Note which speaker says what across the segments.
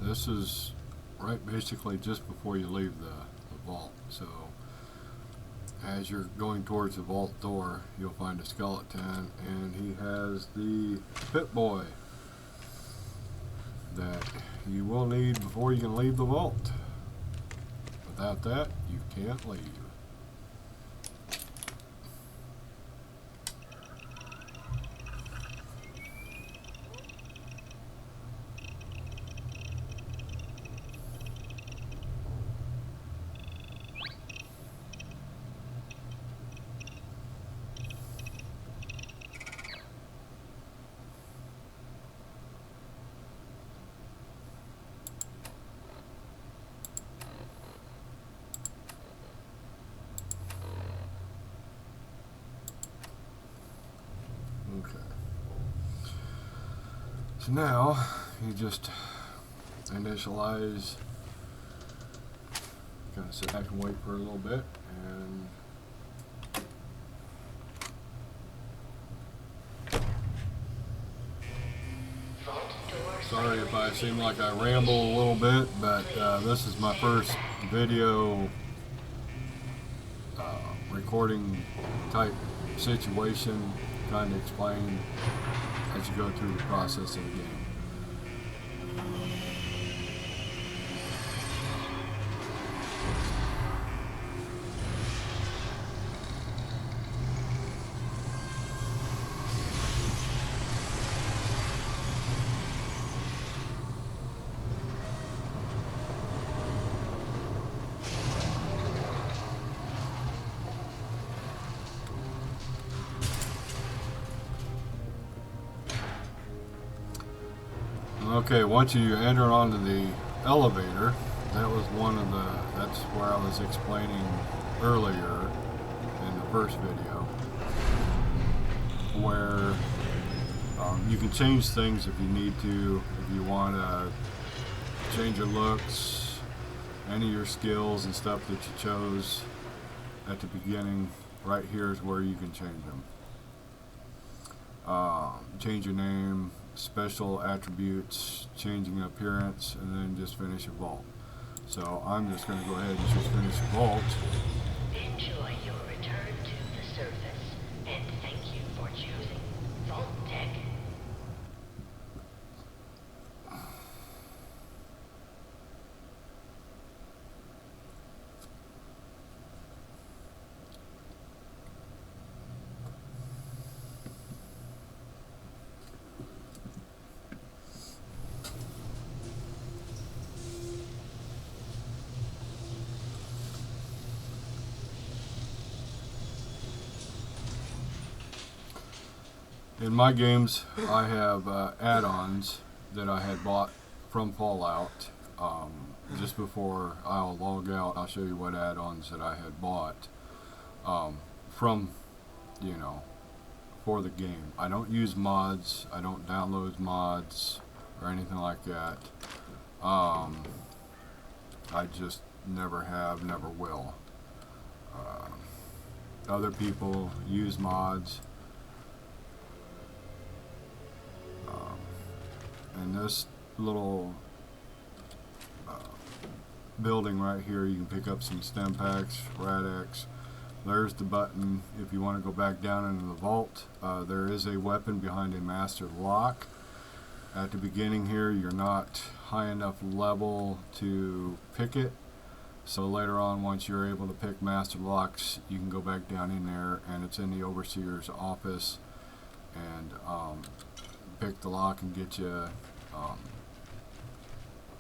Speaker 1: this is right basically just before you leave the vault. So as you're going towards the vault door, you'll find a skeleton, and he has the Pip-Boy that you will need before you can leave the vault. Without that, you can't leave. Okay. So now you just initialize, kind of sit back and wait for a little bit, and sorry if I seem like I ramble a little bit, but this is my first video recording type situation, trying to explain as you go through the process of the game. Okay, once you enter onto the elevator, that was that's where I was explaining earlier in the first video, where you can change things if you need to, if you want to change your looks, any of your skills and stuff that you chose at the beginning. Right here is where you can change them. Change your name, special attributes, changing appearance, and then just finish a vault. So I'm just going to go ahead and just finish a vault.
Speaker 2: Enjoy your return to the surface, and thank you for choosing Vault Tech.
Speaker 1: In my games, I have add-ons that I had bought from Fallout. Just before I'll log out, I'll show you what add-ons that I had bought from, for the game. I don't use mods. I don't download mods or anything like that. I just never have, never will. Other people use mods. And this little building right here, you can pick up some stem packs, Rad-X. There's the button if you want to go back down into the vault. There is a weapon behind a master lock. At the beginning here, you're not high enough level to pick it. So later on, once you're able to pick master locks, you can go back down in there, and it's in the overseer's office, and pick the lock and get you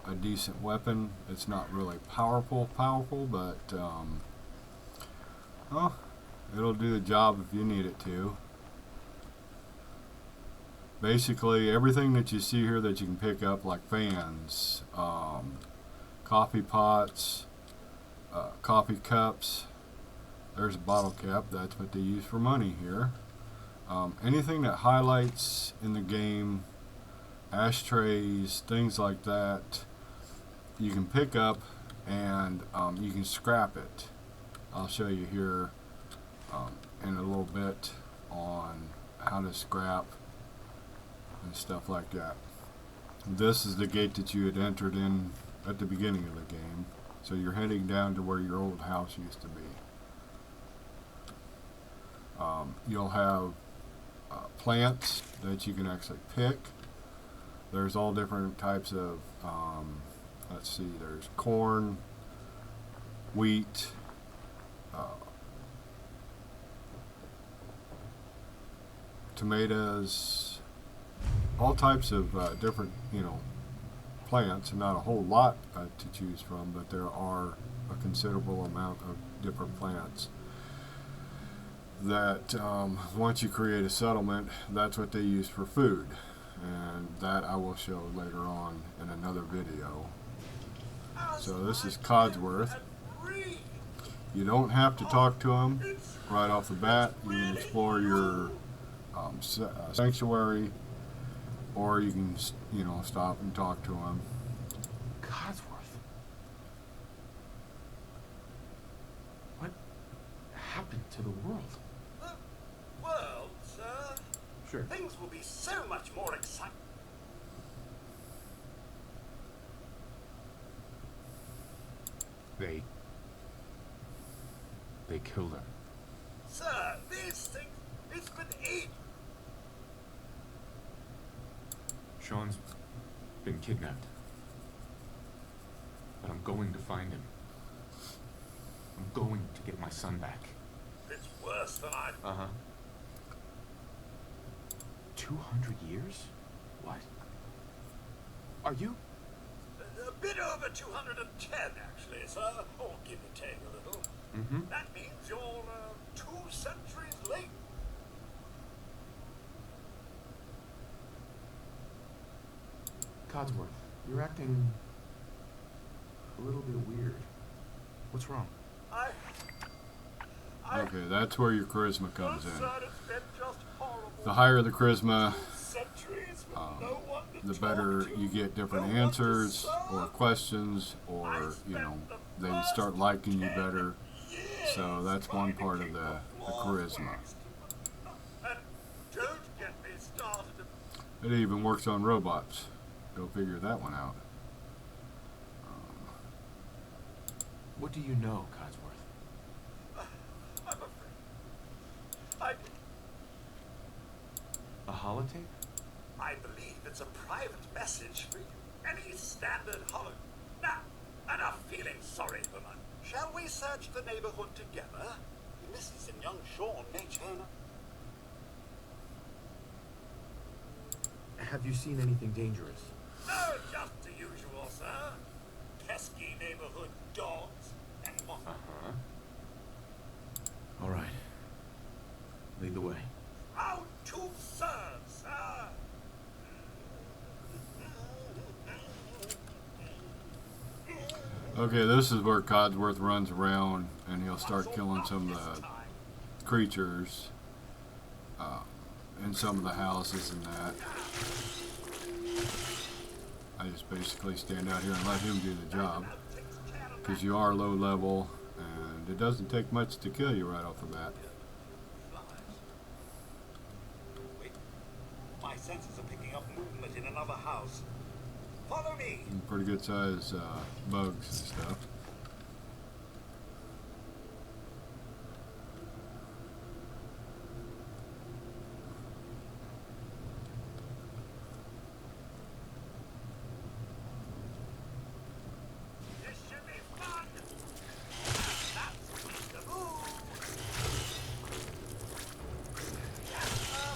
Speaker 1: a decent weapon. It's not really powerful, but well, it'll do the job if you need it to. Basically, everything that you see here that you can pick up, like fans, coffee pots, coffee cups. There's a bottle cap. That's what they use for money here. Anything that highlights in the game, ashtrays, things like that, you can pick up, and you can scrap it. I'll show you here in a little bit on how to scrap and stuff like that. This is the gate that you had entered in at the beginning of the game. So you're heading down to where your old house used to be. You'll have plants that you can actually pick. There's all different types of, let's see, there's corn, wheat, tomatoes, all types of different, plants, and not a whole lot to choose from, but there are a considerable amount of different plants that once you create a settlement, that's what they use for food, and that I will show later on in another video. So this is Codsworth. You don't have to talk to him right off the bat. You can explore your sanctuary, or you can stop and talk to him.
Speaker 3: Codsworth? What happened to the world?
Speaker 4: The world, sir?
Speaker 3: Sure.
Speaker 4: Things will be so much more exciting.
Speaker 3: They killed her.
Speaker 4: Sir, these things, it's been ages.
Speaker 3: Sean's been kidnapped. But I'm going to find him. I'm going to get my son back.
Speaker 4: It's worse than I...
Speaker 3: Uh-huh. 200 years? What? Are you?
Speaker 4: A bit over 210, actually, sir. Or give or take a little.
Speaker 3: Mm-hmm.
Speaker 4: That means you're 2 centuries late.
Speaker 3: Codsworth, you're acting a little bit weird. What's wrong?
Speaker 4: I...
Speaker 1: Okay, that's where your charisma comes in.
Speaker 4: Sir, it's been just horrible.
Speaker 1: The higher the charisma,
Speaker 4: Centuries with no one to
Speaker 1: the
Speaker 4: talk
Speaker 1: better
Speaker 4: to,
Speaker 1: you get different
Speaker 4: no one to
Speaker 1: answers
Speaker 4: serve.
Speaker 1: or questions, or they start liking you better. So that's one part of the charisma.
Speaker 4: And don't get me started.
Speaker 1: It even works on robots. Go figure that one out.
Speaker 3: What do you know, Codsworth?
Speaker 4: I'm afraid.
Speaker 3: A holotape?
Speaker 4: I believe it's a private message for you. Any standard holo. Now, enough feeling sorry for my... Shall we search the neighborhood together? Mrs. and young Sean may turn up.
Speaker 3: Have you seen anything dangerous?
Speaker 4: No, just the usual, sir. Pesky neighborhood dogs and what?
Speaker 3: Uh-huh. All right. Lead the way.
Speaker 4: How to serve, sir.
Speaker 1: Okay, this is where Codsworth runs around and he'll start killing some of the creatures in some of the houses and that. I just basically stand out here and let him do the job, because you are low level and it doesn't take much to kill you right off the bat.
Speaker 4: Wait. My senses are picking up movement in another house. Follow me.
Speaker 1: And pretty good size bugs and stuff.
Speaker 4: This should be fun. That's the move.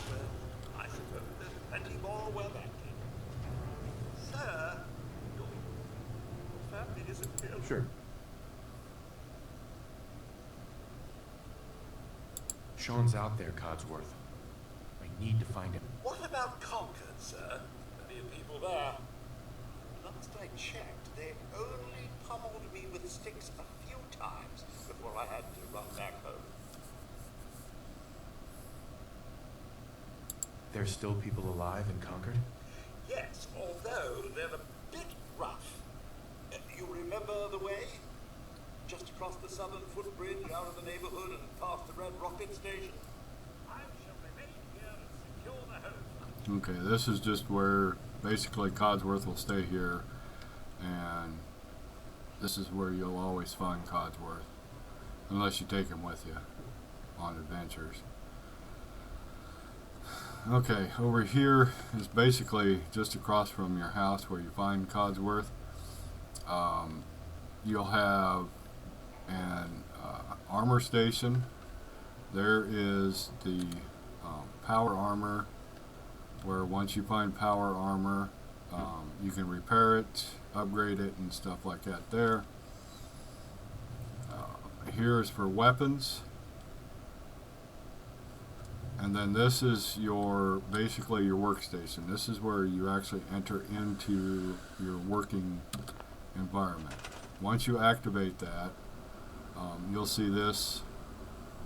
Speaker 4: Well, I suppose there's plenty more where that came. Sir, your family isn't here.
Speaker 3: Sure. Sean's out there, Codsworth. I need to find him.
Speaker 4: What about Concord, sir? Plenty of people there. Last I checked, they only pummeled me with sticks a few times before I had to run back home.
Speaker 3: There's still people alive in Concord?
Speaker 4: Yes, although they're a bit rough. You remember the way? Just across the southern footbridge, out of the neighborhood, and past the Red Rocket Station. I shall remain here and secure the home.
Speaker 1: Okay, this is just where basically Codsworth will stay here, and this is where you'll always find Codsworth, unless you take him with you on adventures. Okay, over here is basically just across from your house where you find Codsworth. You'll have an armor station. There is the power armor, where once you find power armor, you can repair it, upgrade it, and stuff like that there. Here is for weapons. And then this is basically your workstation. This is where you actually enter into your working environment. Once you activate that, you'll see this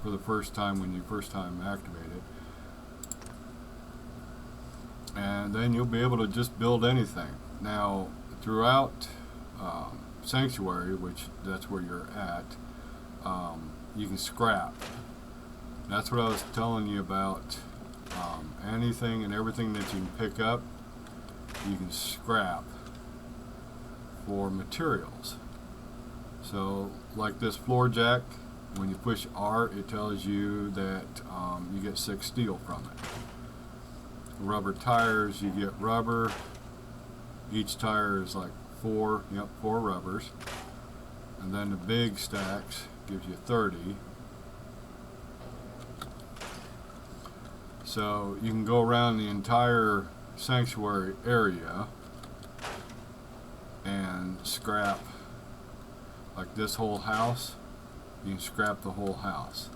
Speaker 1: for the first time when you first time activate it. And then you'll be able to just build anything. Now, throughout Sanctuary, which that's where you're at, you can scrap. That's what I was telling you about. Anything and everything that you can pick up, you can scrap for materials. So, like this floor jack, when you push R, it tells you that you get 6 steel from it. Rubber tires, you get rubber. Each tire is like 4 rubbers. And then the big stacks gives you 30. So you can go around the entire sanctuary area and scrap, like this whole house. You can scrap the whole house.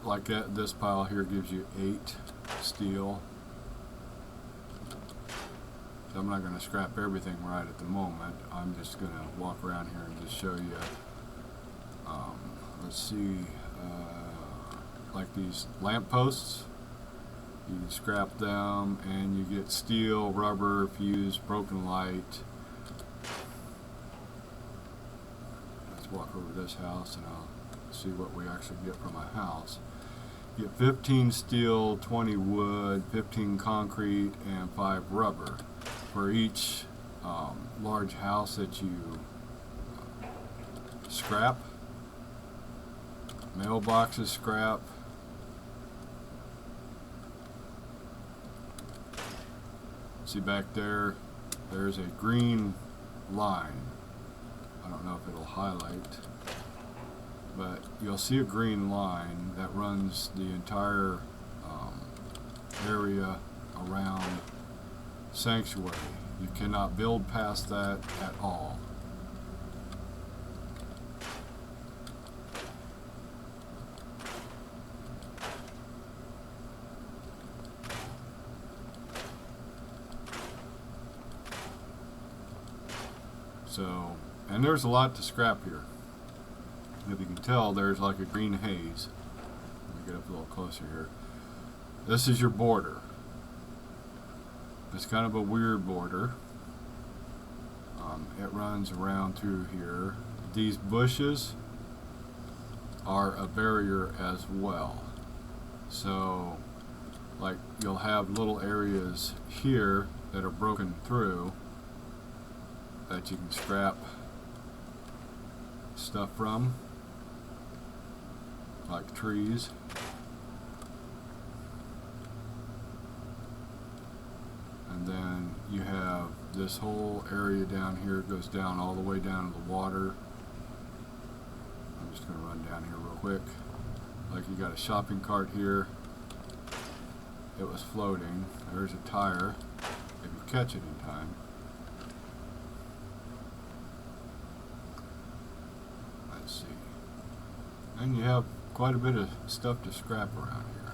Speaker 1: Like that, this pile here gives you 8 steel. So I'm not going to scrap everything right at the moment. I'm just going to walk around here and just show you. Let's see, like these lamp posts. You can scrap them, and you get steel, rubber, fuse, broken light. Let's walk over this house, and I'll see what we actually get from a house. You get 15 steel, 20 wood, 15 concrete, and 5 rubber for each large house that you scrap. Mailboxes scrap. See back there, there's a green line. I don't know if it'll highlight, but you'll see a green line that runs the entire area around Sanctuary. You cannot build past that at all. So, and there's a lot to scrap here. If you can tell, there's like a green haze. Let me get up a little closer here. This is your border. It's kind of a weird border. It runs around through here. These bushes are a barrier as well. So, like, you'll have little areas here that are broken through that you can scrap stuff from, like trees. And then you have this whole area down here. It goes down all the way down to the water. I'm just going to run down here real quick. Like, you got a shopping cart here. It was floating. There's a tire if you catch it in time. Let's see. And you have quite a bit of stuff to scrap around here.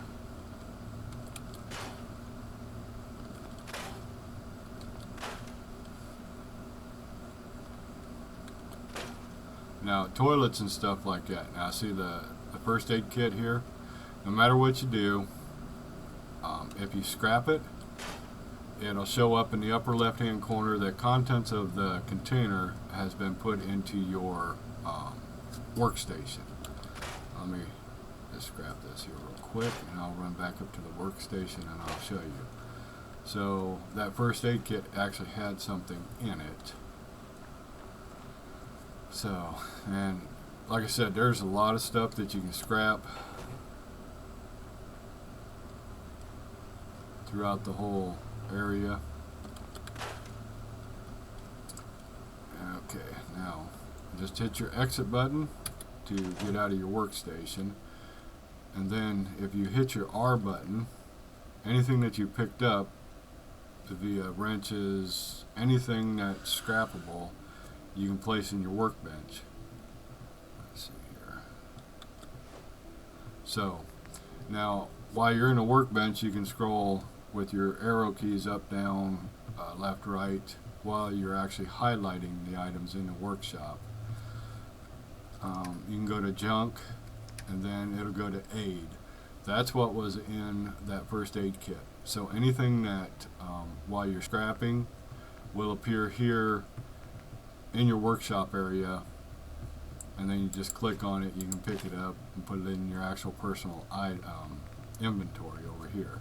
Speaker 1: Now, toilets and stuff like that. Now, see the first aid kit here? No matter what you do, if you scrap it, it'll show up in the upper left-hand corner that contents of the container has been put into your workstation. Let me just grab this here real quick, and I'll run back up to the workstation and I'll show you. So that first aid kit actually had something in it. So, and like I said, there's a lot of stuff that you can scrap throughout the whole area. Okay, now just hit your exit button to get out of your workstation, and then if you hit your R button, anything that you picked up via wrenches, anything that's scrappable, you can place in your workbench. Let's see here. So now while you're in a workbench, you can scroll with your arrow keys up, down, left, right, while you're actually highlighting the items in the workshop. You can go to junk, and then it'll go to aid. That's what was in that first aid kit. So anything that while you're scrapping will appear here in your workshop area, and then you just click on it, you can pick it up and put it in your actual personal inventory over here,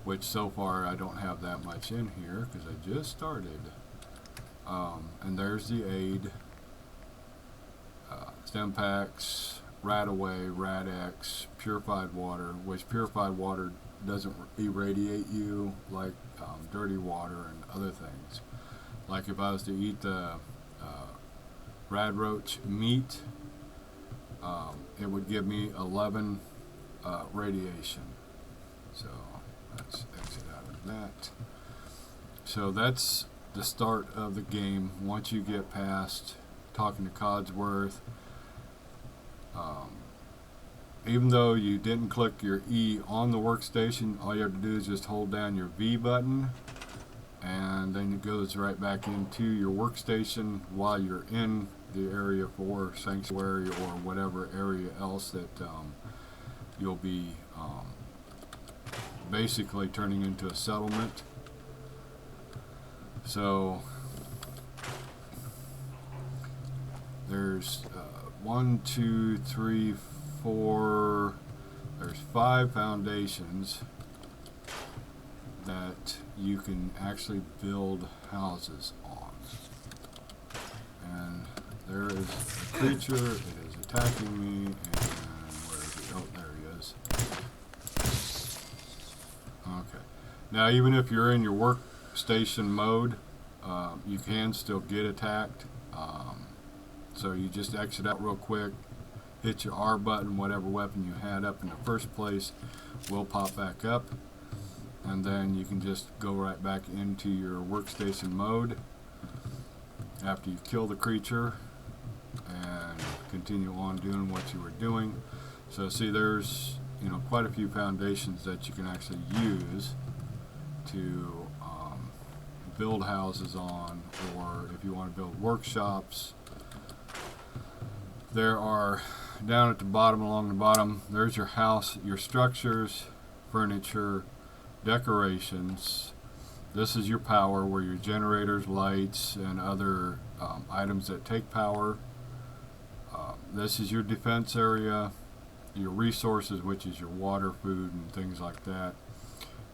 Speaker 1: which so far I don't have that much in here because I just started. And there's the aid, stem packs, Radaway, Rad-X, purified water, which purified water doesn't irradiate you like dirty water and other things. Like if I was to eat the rad roach meat, it would give me 11 radiation. So let's exit out of that. So that's the start of the game. Once you get past talking to Codsworth, even though you didn't click your E on the workstation, all you have to do is just hold down your V button, and then it goes right back into your workstation while you're in the area for Sanctuary or whatever area else that you'll be basically turning into a settlement. So there's 1, 2, 3, 4, there's 5 foundations that you can actually build houses on. And there is a creature, it is attacking me, and where is he? Oh, there he is. Okay. Now even if you're in your workstation mode, you can still get attacked. So you just exit out real quick, hit your R button, whatever weapon you had up in the first place will pop back up, and then you can just go right back into your workstation mode after you kill the creature and continue on doing what you were doing. So see, there's quite a few foundations that you can actually use to build houses on, or if you want to build workshops. There are, down at the bottom, along the bottom, there's your house, your structures, furniture, decorations. This is your power, where your generators, lights, and other items that take power. This is your defense area, your resources, which is your water, food, and things like that.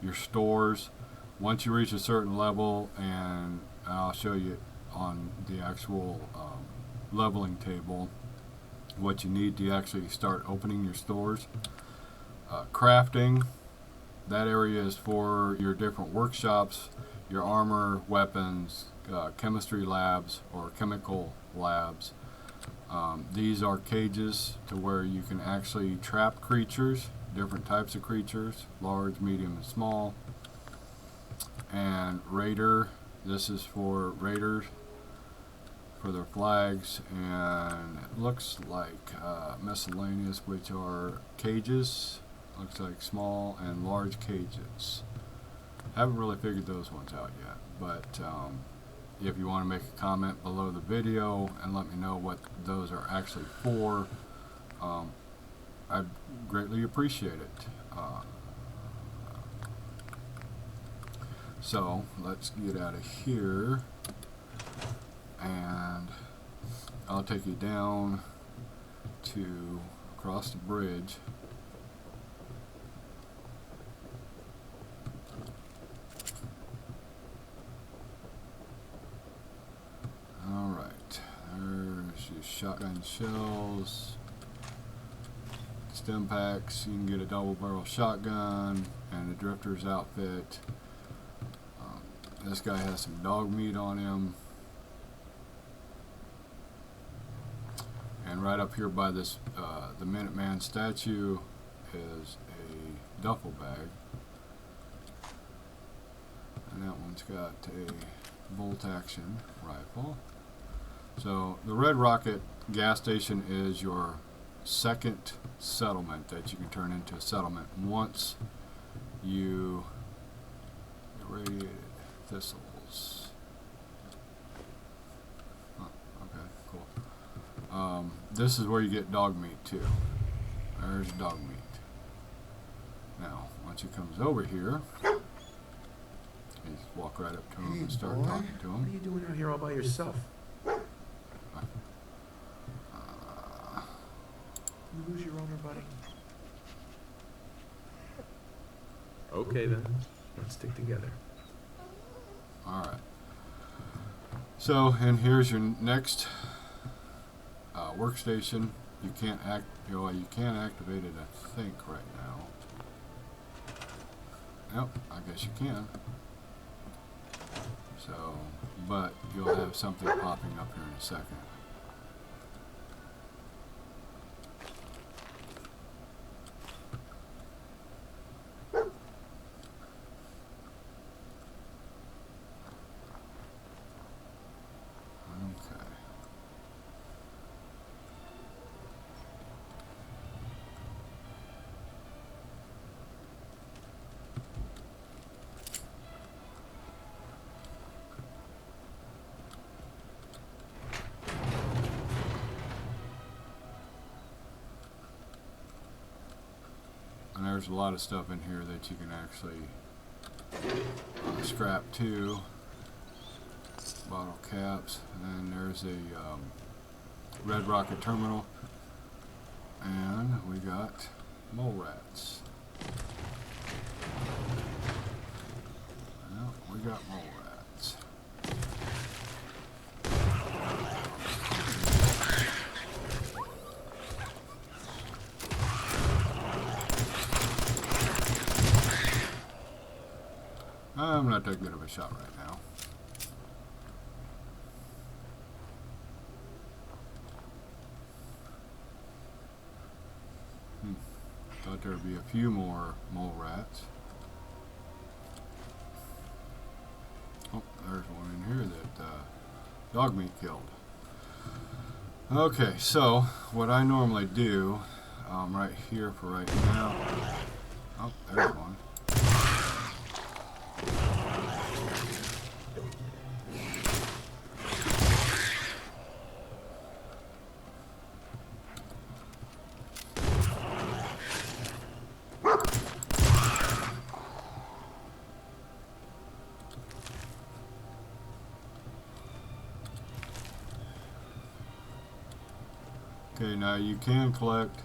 Speaker 1: Your stores. Once you reach a certain level, and I'll show you on the actual leveling table what you need to actually start opening your stores. Crafting, that area is for your different workshops, your armor, weapons, chemistry labs or chemical labs. These are cages to where you can actually trap creatures, different types of creatures, large, medium, and small. And raider, this is for raiders, for their flags, and it looks like miscellaneous, which are cages. Looks like small and large cages. Haven't really figured those ones out yet, but if you want to make a comment below the video and let me know what those are actually for, I'd greatly appreciate it. So let's get out of here, and I'll take you down to across the bridge. Alright, there's your shotgun shells, stim packs. You can get a double barrel shotgun and a drifter's outfit. This guy has some dog meat on him. And right up here by this, the Minuteman statue is a duffel bag. And that one's got a bolt action rifle. So the Red Rocket gas station is your second settlement that you can turn into a settlement once you irradiated thistles. Oh, okay, cool. This is where you get dog meat too. There's dog meat. Now, once he comes over here, you just walk right up to him and start talking to
Speaker 3: What are
Speaker 1: him.
Speaker 3: you doing out here all by yourself? You lose your owner, buddy. Okay then, let's stick together.
Speaker 1: Alright. So, and here's your next workstation. You can't you can't activate it, I think, right now. Yep, I guess you can. So, but you'll have something popping up here in a second. Okay. And there's a lot of stuff in here that you can actually scrap too. Bottle caps, and then there's a Red Rocket terminal, and we got mole rats. Well, we got mole rats. I'm not that good of a shot right now. Thought there would be a few more mole rats. Oh, there's one in here that dog meat killed. Okay, so what I normally do right here for right now. Oh, there's one. Okay, now you can collect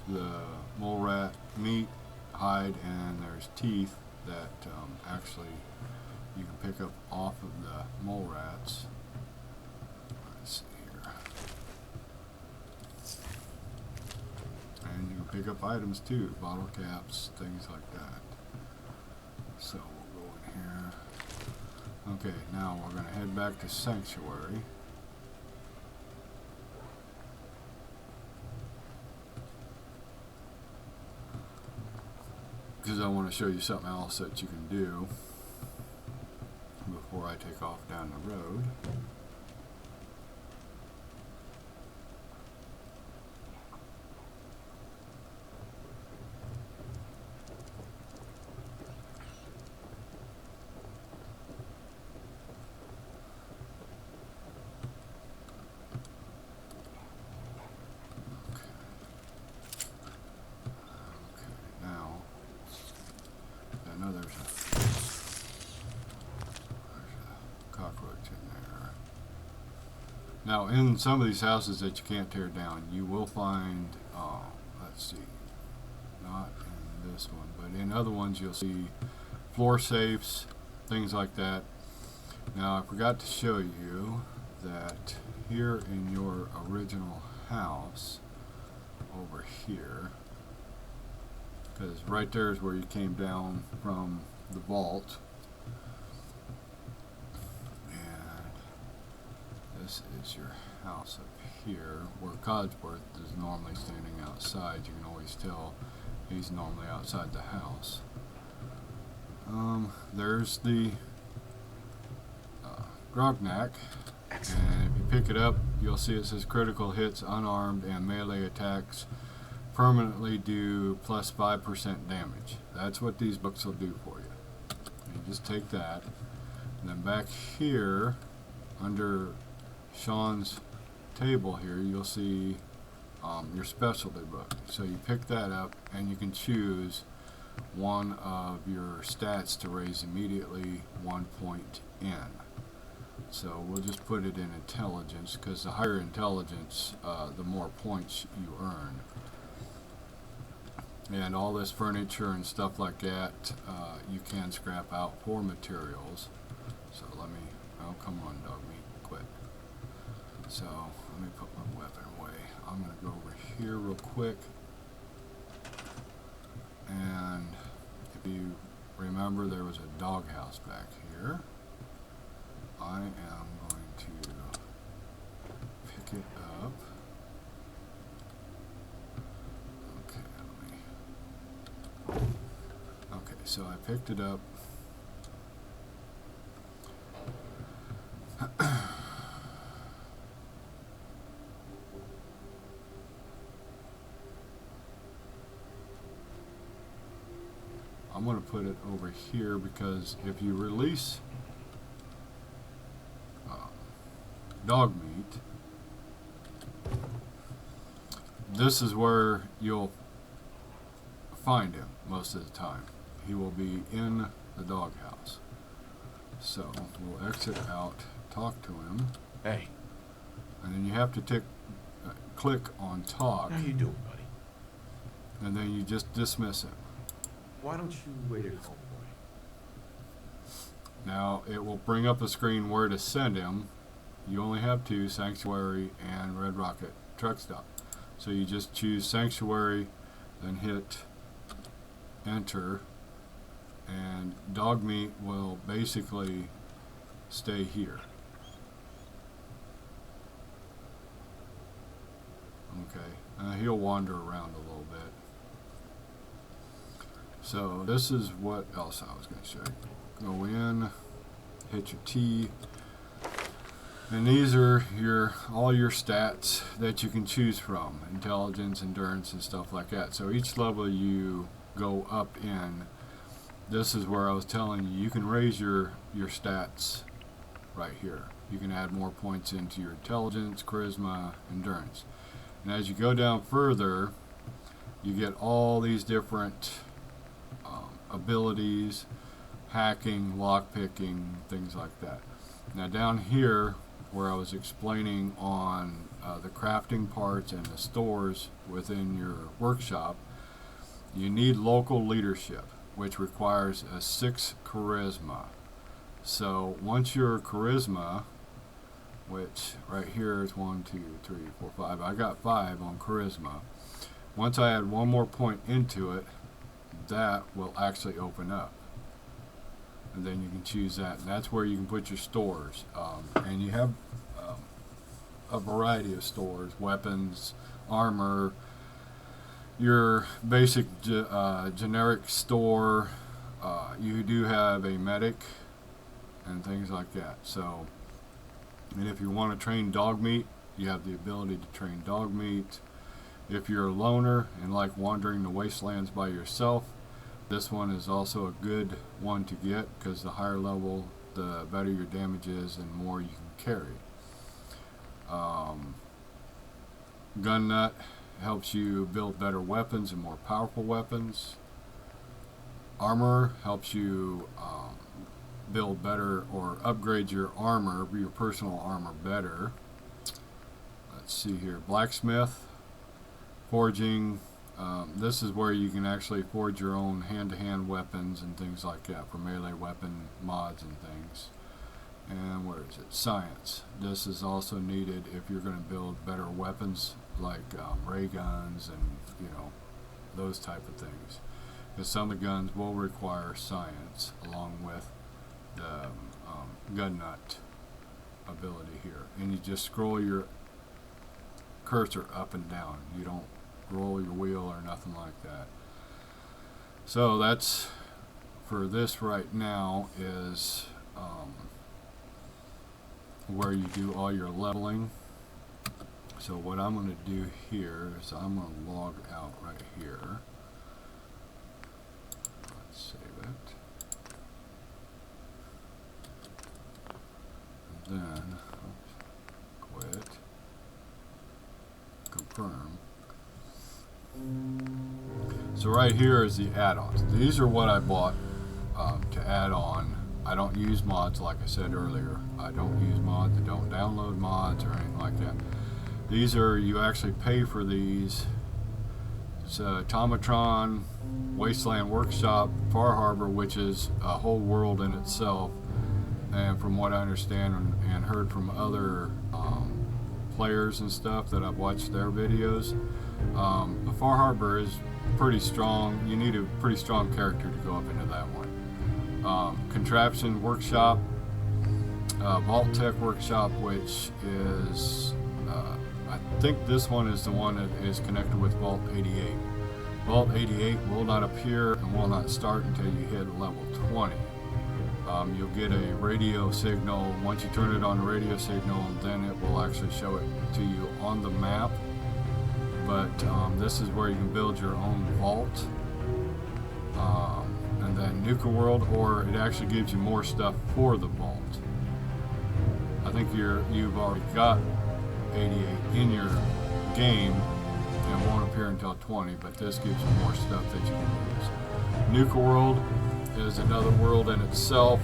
Speaker 1: the mole rat meat, hide, and there's teeth that actually you can pick up off of the mole rats. Let's see here. And you can pick up items too, bottle caps, things like that. So we'll go in here. Okay, now we're going to head back to Sanctuary. Because I want to show you something else that you can do before I take off down the road. Now, in some of these houses that you can't tear down, you will find let's see, not in this one, but in other ones you'll see floor safes, things like that. Now I forgot to show you that here in your original house, over here, because right there is where you came down from the vault, and this is your house up here where Codsworth is normally standing outside. You can always tell he's normally outside the house. There's the Grognak, and if you pick it up, you'll see it says critical hits, unarmed, and melee attacks permanently do plus 5% damage. That's what these books will do for you. You just take that, and then back here under Sean's table here, you'll see your specialty book. So you pick that up, and you can choose one of your stats to raise immediately 1 point in. So we'll just put it in intelligence, because the higher intelligence, the more points you earn. And all this furniture and stuff like that, you can scrap out for materials. So let me, oh come on dog meat, quit. So let me put my weapon away. I'm going to go over here real quick. And if you remember, there was a doghouse back here. I am going to pick it up. Okay, so I picked it up. I'm going to put it over here because if you release dog meat, this is where you'll find him most of the time. He will be in the doghouse. So we'll exit out, talk to him,
Speaker 3: Hey,
Speaker 1: and then you have to click on talk,
Speaker 3: how you doing, buddy?
Speaker 1: and then you just dismiss him.
Speaker 3: Why don't you wait at home, boy?
Speaker 1: Now it will bring up a screen where to send him. You only have two, Sanctuary and Red Rocket Truck Stop. So you just choose Sanctuary, then hit enter, and dog meat will basically stay here. Okay, he'll wander around a little bit. So this is what else I was going to show you. Go in, hit your T, and these are all your stats that you can choose from, intelligence, endurance, and stuff like that. So each level you go up in, this is where I was telling you, you can raise your stats right here. You can add more points into your intelligence, charisma, endurance. And as you go down further, you get all these different abilities, hacking, lockpicking, things like that. Now down here, where I was explaining on the crafting parts and the stores within your workshop, you need local leadership, which requires a 6 charisma. So once your charisma, which right here is 1, 2, 3, 4, 5, I got 5 on charisma. Once I add one more point into it, that will actually open up. And then you can choose that, and that's where you can put your stores. And you have a variety of stores: weapons, armor, your basic generic store. You do have a medic and things like that. So, and if you want to train dog meat, you have the ability to train dog meat. If you're a loner and like wandering the wastelands by yourself, this one is also a good one to get, because the higher level, the better your damage is and more you can carry. Gun Nut helps you build better weapons and more powerful weapons. Armor helps you build better or upgrade your armor, your personal armor better. Let's see here. Blacksmith, forging, This is where you can actually forge your own hand-to-hand weapons and things like that for melee weapon mods and things. And where is it? Science. This is also needed if you're going to build better weapons like ray guns and, you know, those type of things. Because some of the guns will require science along with the gun nut ability here. And you just scroll your cursor up and down. You don't roll your wheel or nothing like that. So that's for this right now is where you do all your leveling. So what I'm going to do here is I'm going to log out right here. Let's save it. And then quit. Confirm. So right here is the add-ons. These are what I bought to add on. I don't use mods, like I said earlier. I don't use mods. I don't download mods or anything like that. These are, you actually pay for these. It's Automatron, Wasteland Workshop, Far Harbor, which is a whole world in itself. And from what I understand and heard from other players and stuff that I've watched their videos, Far Harbor is pretty strong. You need a pretty strong character to go up into that one. Contraption Workshop, Vault Tech Workshop, which is I think this one is the one that is connected with Vault 88. Vault 88 will not appear and will not start until you hit level 20. You'll get a radio signal. Once you turn it on the radio signal, then it will actually show it to you on the map. But this is where you can build your own vault. And then Nuka World, or it actually gives you more stuff for the vault. I think you've already got 88 in your game, and it won't appear until 20, but this gives you more stuff that you can use. Nuka World is another world in itself.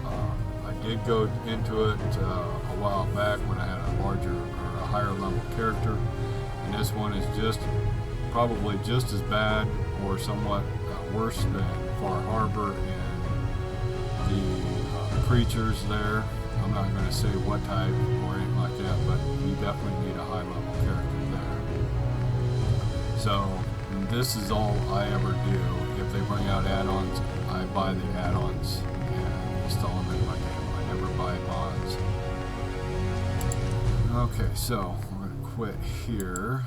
Speaker 1: I did go into it a while back when I had a larger or a higher level character, and this one is just probably just as bad or somewhat worse than Far Harbor, and the creatures there, I'm not going to say what type or anything like that, but you definitely need a high level character there. So this is all I ever do. If they bring out add-ons, I buy the add-ons and install them in my game. I never buy mods. Okay, so we're going to quit here.